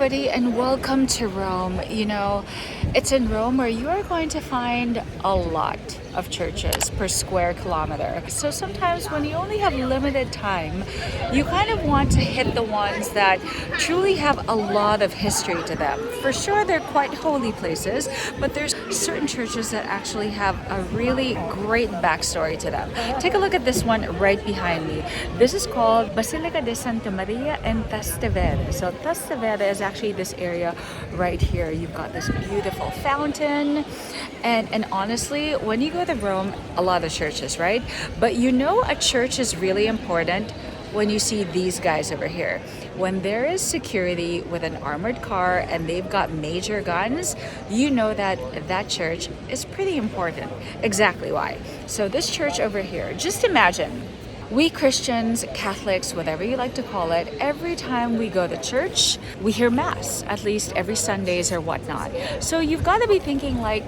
everybody, and welcome to Rome. It's in Rome where you are going to find a lot of churches per square kilometer. So sometimes when you only have limited time, you kind of want to hit the ones that truly have a lot of history to them. For sure, they're quite holy places, but there's certain churches that actually have a really great backstory to them. Take a look at this one right behind me. This is called Basilica Di Santa Maria in Trastevere. So Trastevere is actually this area right here. You've got this beautiful fountain, and honestly, when you go to Rome, a lot of churches, right? But a church is really important when you see these guys over here. When there is security with an armored car and they've got major guns, you know that that church is pretty important. Exactly why. So this church over here, just imagine, we Christians, Catholics, whatever you like to call it, every time we go to church, we hear Mass, at least every Sundays or whatnot. So you've got to be thinking like,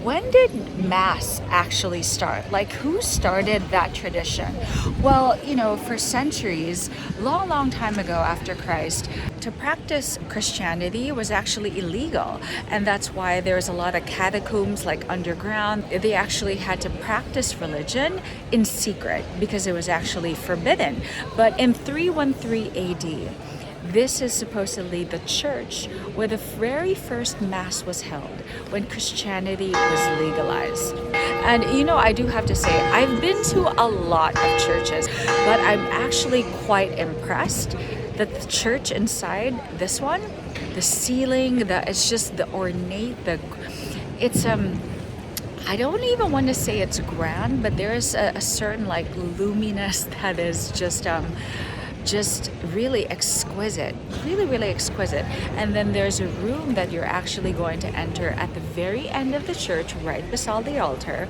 when did Mass actually start? Like, who started that tradition? Well, for centuries, long time ago after Christ, to practice Christianity was actually illegal. And that's why there's a lot of catacombs, like underground. They actually had to practice religion in secret because it was actually forbidden. But in 313 AD, this is supposedly the church where the very first Mass was held when Christianity was legalized. And I do have to say, I've been to a lot of churches, but I'm actually quite impressed that the church inside this one, the ceiling, it's just the ornate, it's I don't even want to say it's grand, but there is a certain like luminous that is just really exquisite, really exquisite. And then there's a room that you're actually going to enter at the very end of the church, right beside the altar,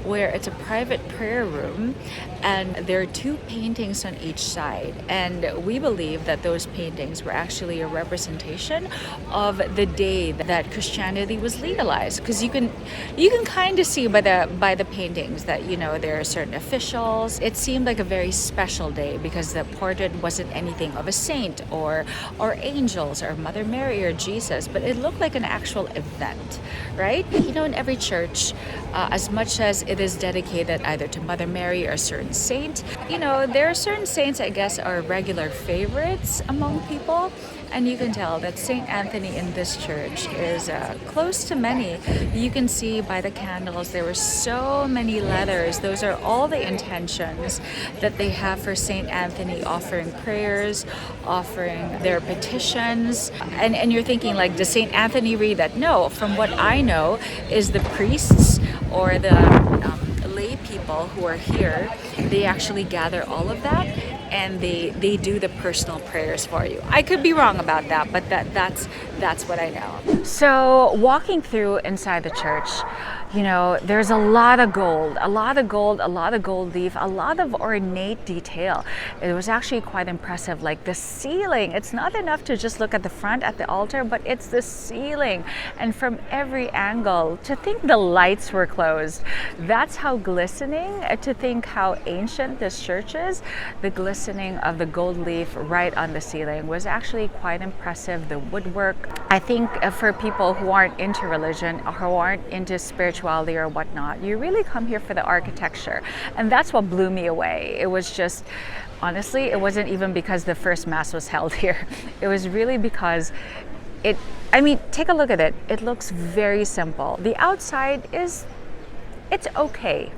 where it's a private prayer room, and there are two paintings on each side. And we believe that those paintings were actually a representation of the day that Christianity was legalized, because you can kind of see by the paintings that there are certain officials. It seemed like a very special day because the portrait wasn't anything of a saint or angels or Mother Mary or Jesus, but it looked like an actual event, right? In every church, as much as it is dedicated either to Mother Mary or a certain saint, there are certain saints, I guess, are regular favorites among people. And you can tell that St. Anthony in this church is close to many. You can see by the candles, there were so many letters. Those are all the intentions that they have for St. Anthony, offering prayers, offering their petitions. And you're thinking, like, does St. Anthony read that? No, from what I know is the priests or the lay people who are here, they actually gather all of that and they do the personal prayers for you. I could be wrong about that, but that's what I know. So walking through inside the church, there's a lot of gold leaf, a lot of ornate detail. It was actually quite impressive. Like the ceiling, it's not enough to just look at the front at the altar, but it's the ceiling. And from every angle, to think the lights were closed, that's how glistening, to think how ancient this church is. The glistening of the gold leaf right on the ceiling was actually quite impressive. The woodwork, I think for people who aren't into religion or who aren't into spirituality or whatnot, you really come here for the architecture. And that's what blew me away. It was just, honestly, it wasn't even because the first Mass was held here. It was really because take a look at it. It looks very simple. The outside it's okay.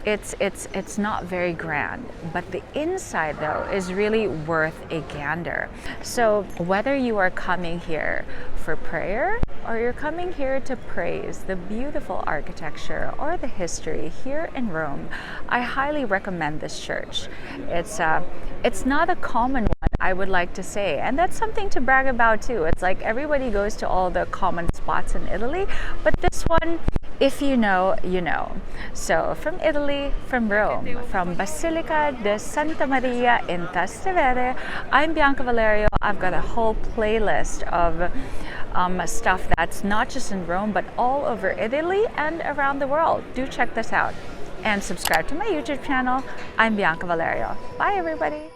It's not very grand, but the inside though is really worth a gander. So whether you are coming here for prayer or you're coming here to praise the beautiful architecture or the history here in Rome, I highly recommend this church. It's not a common one, I would like to say, and that's something to brag about too. It's like everybody goes to all the common spots in Italy, but this one, if you know, you know. So from Italy, from Rome, from Basilica di Santa Maria in Trastevere, I'm Bianca Valerio. I've got a whole playlist of stuff that's not just in Rome, but all over Italy and around the world. Do check this out. And subscribe to my YouTube channel. I'm Bianca Valerio. Bye, everybody.